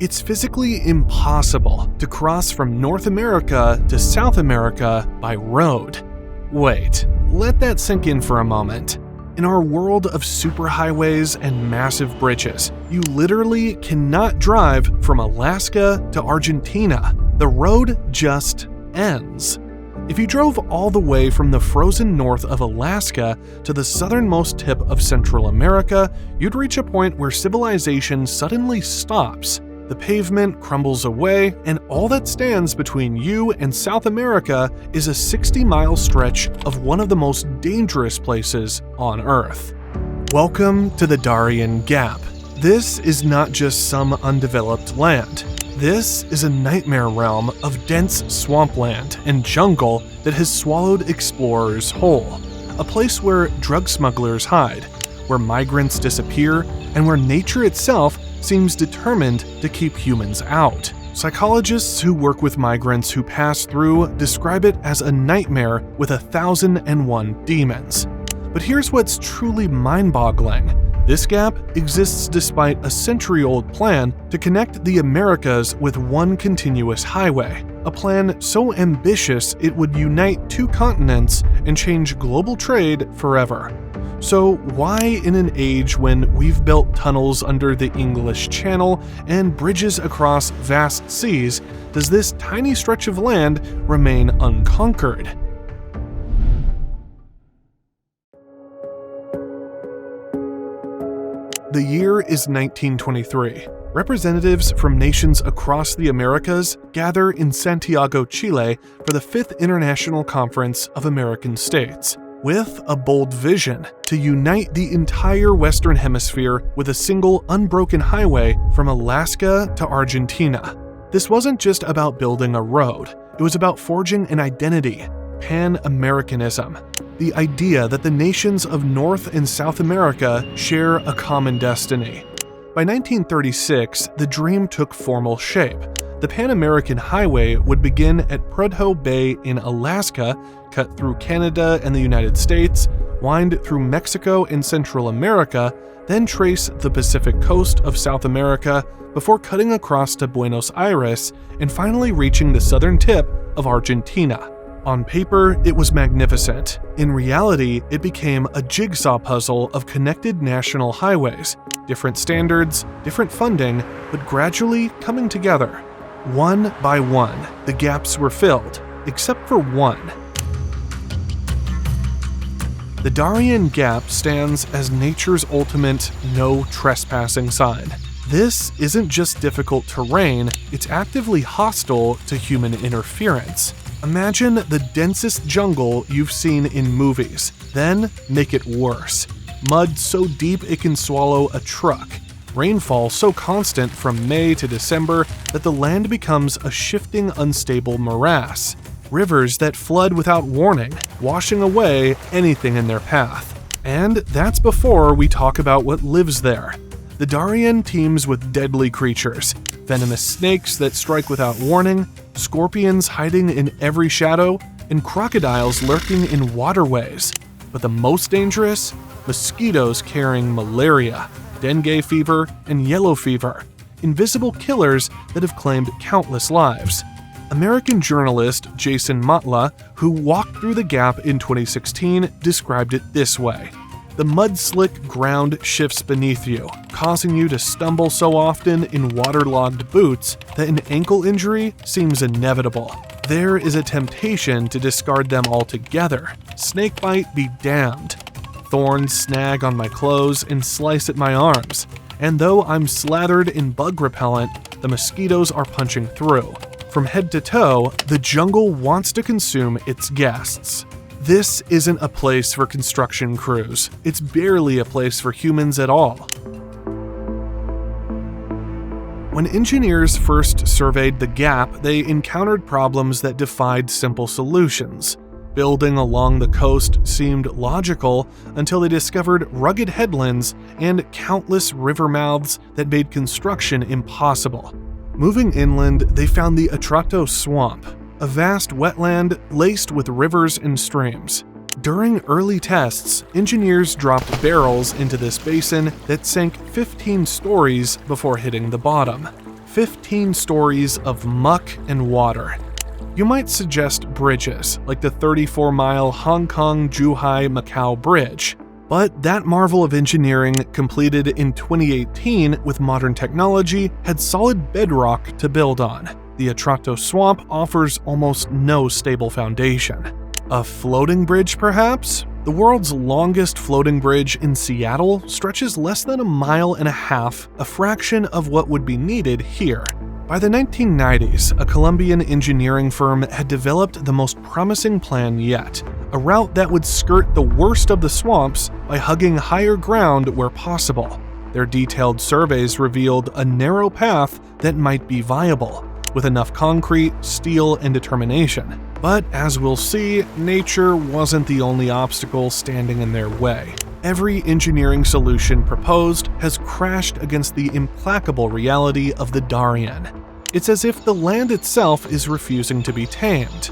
It's physically impossible to cross from North America to South America by road. Wait, let that sink in for a moment. In our world of superhighways and massive bridges, you literally cannot drive from Alaska to Argentina. The road just ends. If you drove all the way from the frozen north of Alaska to the southernmost tip of Central America, you'd reach a point where civilization suddenly stops. The pavement crumbles away, and all that stands between you and South America is a 60-mile stretch of one of the most dangerous places on Earth. Welcome to the Darien Gap. This is not just some undeveloped land. This is a nightmare realm of dense swampland and jungle that has swallowed explorers whole. A place where drug smugglers hide, where migrants disappear, and where nature itself seems determined to keep humans out. Psychologists who work with migrants who pass through describe it as a nightmare with 1,001 demons. But here's what's truly mind-boggling. This gap exists despite a century-old plan to connect the Americas with one continuous highway, a plan so ambitious it would unite two continents and change global trade forever. So why, in an age when we've built tunnels under the English Channel and bridges across vast seas, does this tiny stretch of land remain unconquered? The year is 1923. Representatives from nations across the Americas gather in Santiago, Chile for the 5th International Conference of American States, with a bold vision to unite the entire Western Hemisphere with a single unbroken highway from Alaska to Argentina. This wasn't just about building a road, it was about forging an identity, Pan-Americanism, the idea that the nations of North and South America share a common destiny. By 1936, the dream took formal shape. The Pan-American Highway would begin at Prudhoe Bay in Alaska, cut through Canada and the United States, wind through Mexico and Central America, then trace the Pacific coast of South America before cutting across to Buenos Aires and finally reaching the southern tip of Argentina. On paper, it was magnificent. In reality, it became a jigsaw puzzle of connected national highways, different standards, different funding, but gradually coming together. One by one, the gaps were filled, except for one. The Darien Gap stands as nature's ultimate no trespassing sign. This isn't just difficult terrain, it's actively hostile to human interference. Imagine the densest jungle you've seen in movies, then make it worse. Mud so deep it can swallow a truck. Rainfall so constant from May to December that the land becomes a shifting, unstable morass. Rivers that flood without warning, washing away anything in their path. And that's before we talk about what lives there. The Darien teems with deadly creatures, venomous snakes that strike without warning, scorpions hiding in every shadow, and crocodiles lurking in waterways. But the most dangerous? Mosquitoes carrying malaria, dengue fever, and yellow fever, invisible killers that have claimed countless lives. American journalist Jason Matla, who walked through the gap in 2016, described it this way. The mud-slick ground shifts beneath you, causing you to stumble so often in waterlogged boots that an ankle injury seems inevitable. There is a temptation to discard them altogether. Snakebite be damned. Thorns snag on my clothes and slice at my arms, and though I'm slathered in bug repellent, the mosquitoes are punching through. From head to toe, the jungle wants to consume its guests. This isn't a place for construction crews. It's barely a place for humans at all. When engineers first surveyed the gap, they encountered problems that defied simple solutions. Building along the coast seemed logical until they discovered rugged headlands and countless river mouths that made construction impossible. Moving inland, they found the Atrato Swamp, a vast wetland laced with rivers and streams. During early tests, engineers dropped barrels into this basin that sank 15 stories before hitting the bottom. 15 stories of muck and water. You might suggest bridges, like the 34-mile Hong Kong-Zhuhai-Macau Bridge, but that marvel of engineering, completed in 2018 with modern technology, had solid bedrock to build on. The Atrato Swamp offers almost no stable foundation. A floating bridge, perhaps? The world's longest floating bridge in Seattle stretches less than 1.5 miles, a fraction of what would be needed here. By the 1990s, a Colombian engineering firm had developed the most promising plan yet, a route that would skirt the worst of the swamps by hugging higher ground where possible. Their detailed surveys revealed a narrow path that might be viable, with enough concrete, steel, and determination. But as we'll see, nature wasn't the only obstacle standing in their way. Every engineering solution proposed has crashed against the implacable reality of the Darien. It's as if the land itself is refusing to be tamed.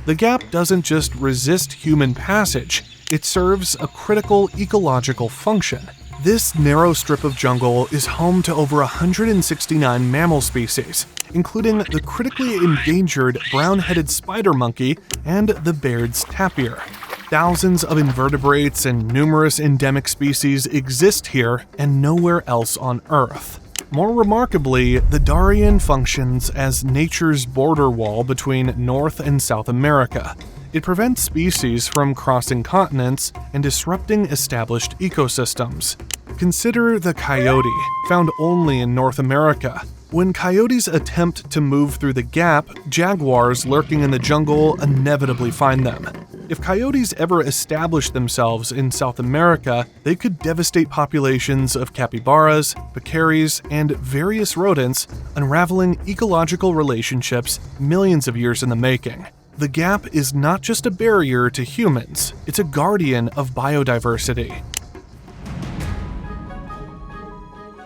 The gap doesn't just resist human passage, it serves a critical ecological function. This narrow strip of jungle is home to over 169 mammal species, including the critically endangered brown-headed spider monkey and the Baird's tapir. Thousands of invertebrates and numerous endemic species exist here and nowhere else on Earth. More remarkably, the Darien functions as nature's border wall between North and South America. It prevents species from crossing continents and disrupting established ecosystems. Consider the coyote, found only in North America. When coyotes attempt to move through the gap, jaguars lurking in the jungle inevitably find them. If coyotes ever establish themselves in South America, they could devastate populations of capybaras, pecaries, and various rodents, unraveling ecological relationships millions of years in the making. The gap is not just a barrier to humans, it's a guardian of biodiversity.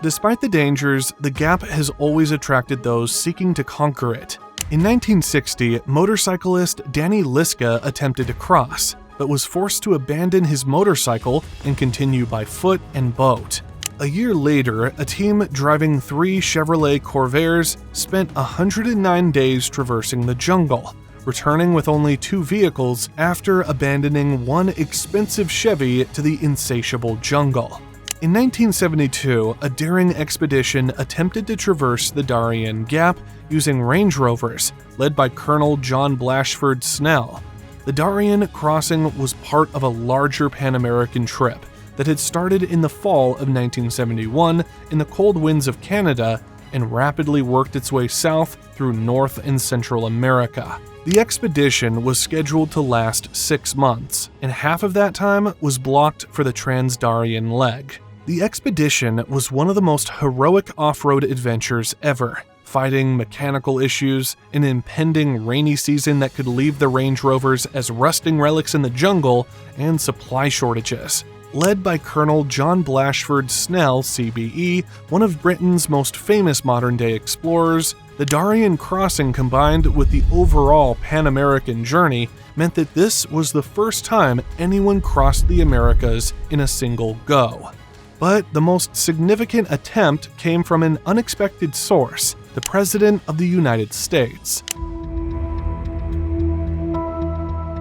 Despite the dangers, the gap has always attracted those seeking to conquer it. In 1960, motorcyclist Danny Liska attempted to cross, but was forced to abandon his motorcycle and continue by foot and boat. A year later, a team driving 3 Chevrolet Corvairs spent 109 days traversing the jungle, returning with only 2 vehicles after abandoning one expensive Chevy to the insatiable jungle. In 1972, a daring expedition attempted to traverse the Darien Gap using Range Rovers, led by Colonel John Blatchford Snell. The Darien crossing was part of a larger Pan-American trip that had started in the fall of 1971 in the cold winds of Canada and rapidly worked its way south through North and Central America. The expedition was scheduled to last 6 months, and half of that time was blocked for the Trans-Darien leg. The expedition was one of the most heroic off-road adventures ever, fighting mechanical issues, an impending rainy season that could leave the Range Rovers as rusting relics in the jungle, and supply shortages. Led by Colonel John Blatchford Snell, CBE, one of Britain's most famous modern-day explorers, the Darien crossing combined with the overall Pan-American journey meant that this was the first time anyone crossed the Americas in a single go. But the most significant attempt came from an unexpected source, the President of the United States.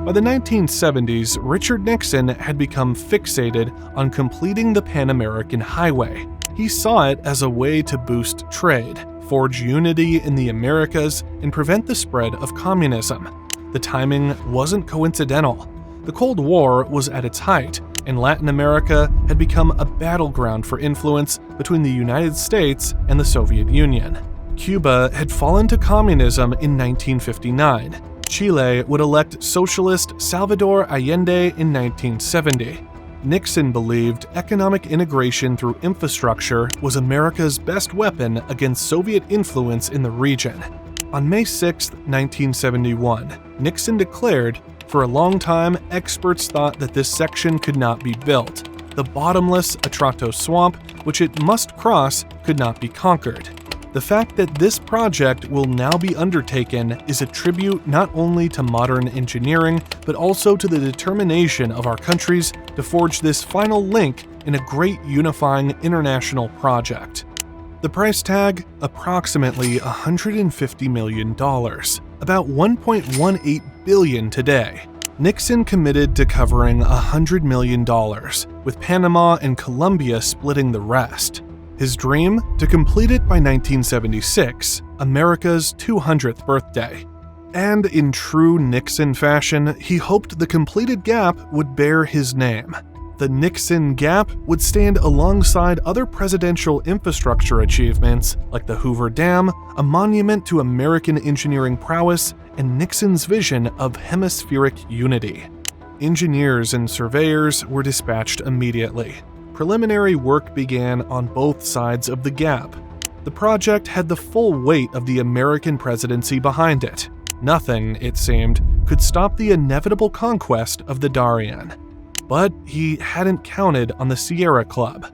By the 1970s, Richard Nixon had become fixated on completing the Pan American Highway. He saw it as a way to boost trade, forge unity in the Americas, and prevent the spread of communism. The timing wasn't coincidental. The Cold War was at its height, and Latin America had become a battleground for influence between the United States and the Soviet Union. Cuba had fallen to communism in 1959. Chile would elect socialist Salvador Allende in 1970. Nixon believed economic integration through infrastructure was America's best weapon against Soviet influence in the region. On May 6, 1971, Nixon declared, "For a long time, experts thought that this section could not be built. The bottomless Atrato Swamp, which it must cross, could not be conquered." The fact that this project will now be undertaken is a tribute not only to modern engineering, but also to the determination of our countries to forge this final link in a great unifying international project. The price tag? Approximately $150 million, about $1.18 billion today. Nixon committed to covering $100 million, with Panama and Colombia splitting the rest. His dream? To complete it by 1976, America's 200th birthday. And in true Nixon fashion, he hoped the completed gap would bear his name. The Nixon Gap would stand alongside other presidential infrastructure achievements like the Hoover Dam, a monument to American engineering prowess, and Nixon's vision of hemispheric unity. Engineers and surveyors were dispatched immediately. Preliminary work began on both sides of the gap. The project had the full weight of the American presidency behind it. Nothing, it seemed, could stop the inevitable conquest of the Darien. But he hadn't counted on the Sierra Club.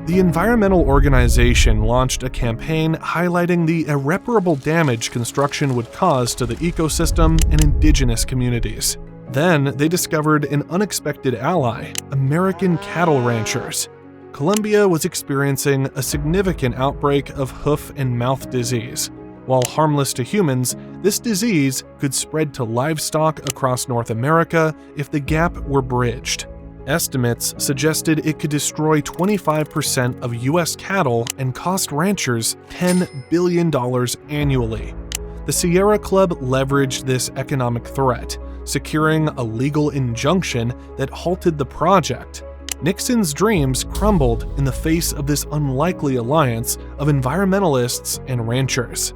The environmental organization launched a campaign highlighting the irreparable damage construction would cause to the ecosystem and indigenous communities. Then they discovered an unexpected ally: American cattle ranchers. Colombia was experiencing a significant outbreak of hoof and mouth disease. While harmless to humans, this disease could spread to livestock across North America if the gap were bridged. Estimates suggested it could destroy 25% of U.S. cattle and cost ranchers $10 billion annually. The Sierra Club leveraged this economic threat, securing a legal injunction that halted the project. Nixon's dreams crumbled in the face of this unlikely alliance of environmentalists and ranchers.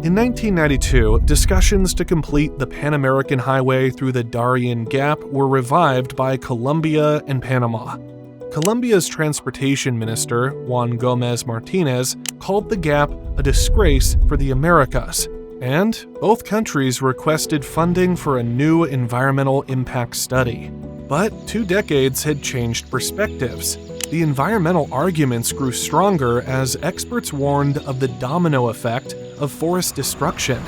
In 1992, discussions to complete the Pan-American Highway through the Darien Gap were revived by Colombia and Panama. Colombia's transportation minister, Juan Gómez Martínez, called the gap a disgrace for the Americas, and both countries requested funding for a new environmental impact study. But 2 decades had changed perspectives. The environmental arguments grew stronger as experts warned of the domino effect of forest destruction.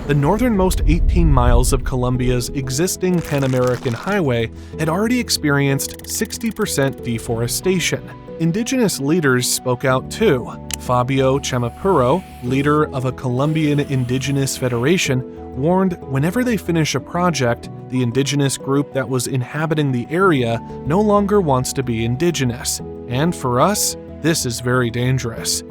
The northernmost 18 miles of Colombia's existing Pan-American Highway had already experienced 60% deforestation. Indigenous leaders spoke out too. Fabio Chamapuro, leader of a Colombian indigenous federation, warned whenever they finish a project, the indigenous group that was inhabiting the area no longer wants to be indigenous. And for us, this is very dangerous.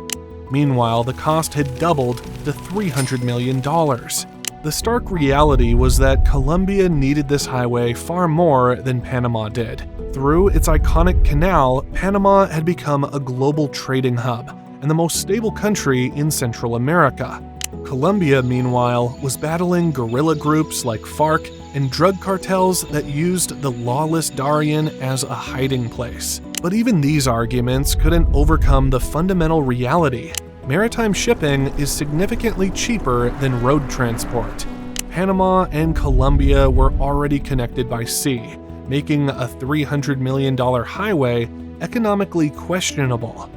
Meanwhile, the cost had doubled to $300 million. The stark reality was that Colombia needed this highway far more than Panama did. Through its iconic canal, Panama had become a global trading hub and the most stable country in Central America. Colombia, meanwhile, was battling guerrilla groups like FARC and drug cartels that used the lawless Darien as a hiding place. But even these arguments couldn't overcome the fundamental reality. Maritime shipping is significantly cheaper than road transport. Panama and Colombia were already connected by sea, making a $300 million highway economically questionable.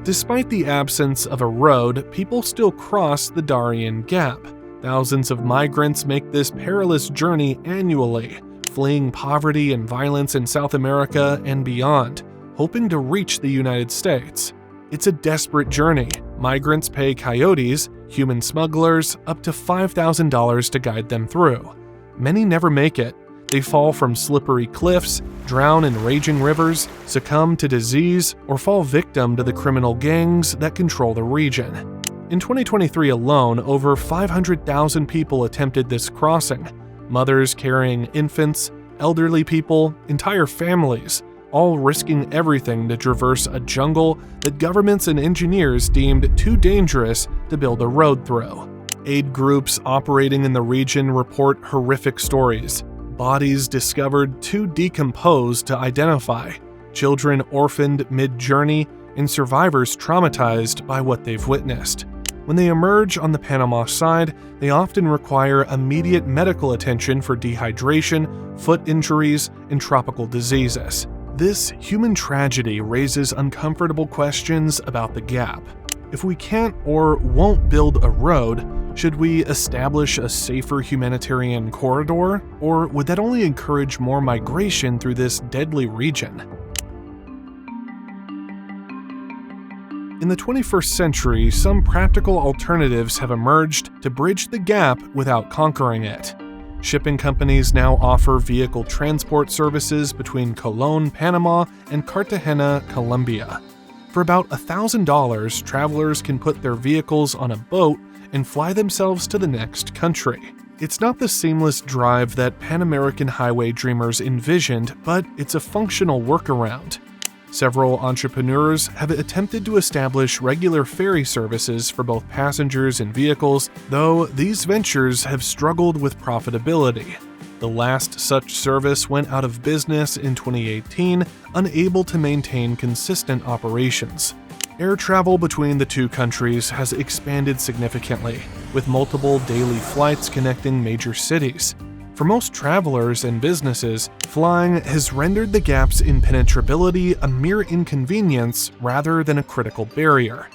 Despite the absence of a road, people still cross the Darien Gap. Thousands of migrants make this perilous journey annually, fleeing poverty and violence in South America and beyond, hoping to reach the United States. It's a desperate journey. Migrants pay coyotes, human smugglers, up to $5,000 to guide them through. Many never make it. They fall from slippery cliffs, drown in raging rivers, succumb to disease, or fall victim to the criminal gangs that control the region. In 2023 alone, over 500,000 people attempted this crossing. Mothers carrying infants, elderly people, entire families, all risking everything to traverse a jungle that governments and engineers deemed too dangerous to build a road through. Aid groups operating in the region report horrific stories. Bodies discovered too decomposed to identify, children orphaned mid-journey, and survivors traumatized by what they've witnessed. When they emerge on the Panama side, they often require immediate medical attention for dehydration, foot injuries, and tropical diseases. This human tragedy raises uncomfortable questions about the gap. If we can't or won't build a road, Should we establish a safer humanitarian corridor, or would that only encourage more migration through this deadly region? In the 21st century, some practical alternatives have emerged to bridge the gap without conquering it. Shipping companies now offer vehicle transport services between Colón, Panama, and Cartagena, Colombia. For about $1,000, travelers can put their vehicles on a boat and fly themselves to the next country. It's not the seamless drive that Pan American highway dreamers envisioned, but it's a functional workaround. Several entrepreneurs have attempted to establish regular ferry services for both passengers and vehicles, though these ventures have struggled with profitability. The last such service went out of business in 2018, unable to maintain consistent operations. Air travel between the two countries has expanded significantly, with multiple daily flights connecting major cities. For most travelers and businesses, flying has rendered the gap's impenetrability a mere inconvenience rather than a critical barrier.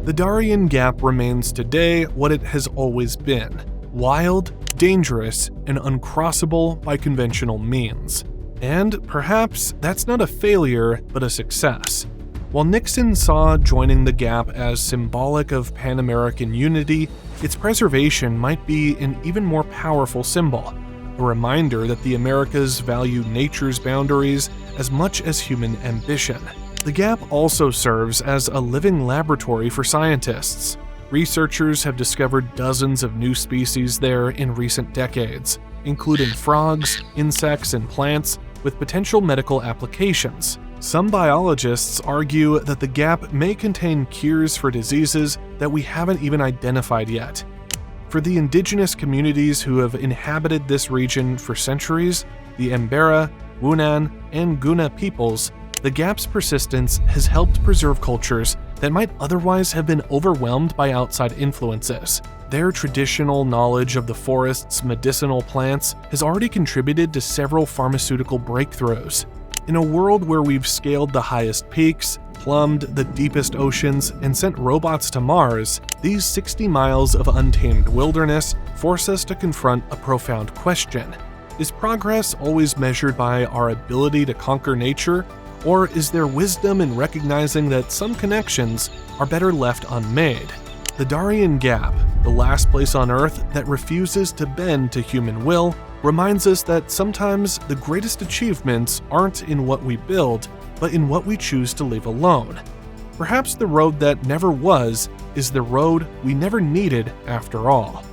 The Darien Gap remains today what it has always been: wild, dangerous, and uncrossable by conventional means. And perhaps that's not a failure, but a success. While Nixon saw joining the gap as symbolic of Pan-American unity, its preservation might be an even more powerful symbol, a reminder that the Americas value nature's boundaries as much as human ambition. The gap also serves as a living laboratory for scientists. Researchers have discovered dozens of new species there in recent decades, including frogs, insects, and plants with potential medical applications. Some biologists argue that the gap may contain cures for diseases that we haven't even identified yet. For the indigenous communities who have inhabited this region for centuries, the Embera, Wunan, and Guna peoples, the gap's persistence has helped preserve cultures that might otherwise have been overwhelmed by outside influences. Their traditional knowledge of the forest's medicinal plants has already contributed to several pharmaceutical breakthroughs. In a world where we've scaled the highest peaks, plumbed the deepest oceans, and sent robots to Mars, these 60 miles of untamed wilderness force us to confront a profound question. Is progress always measured by our ability to conquer nature, or is there wisdom in recognizing that some connections are better left unmade? The Darien Gap, the last place on Earth that refuses to bend to human will, reminds us that sometimes the greatest achievements aren't in what we build, but in what we choose to leave alone. Perhaps the road that never was is the road we never needed after all.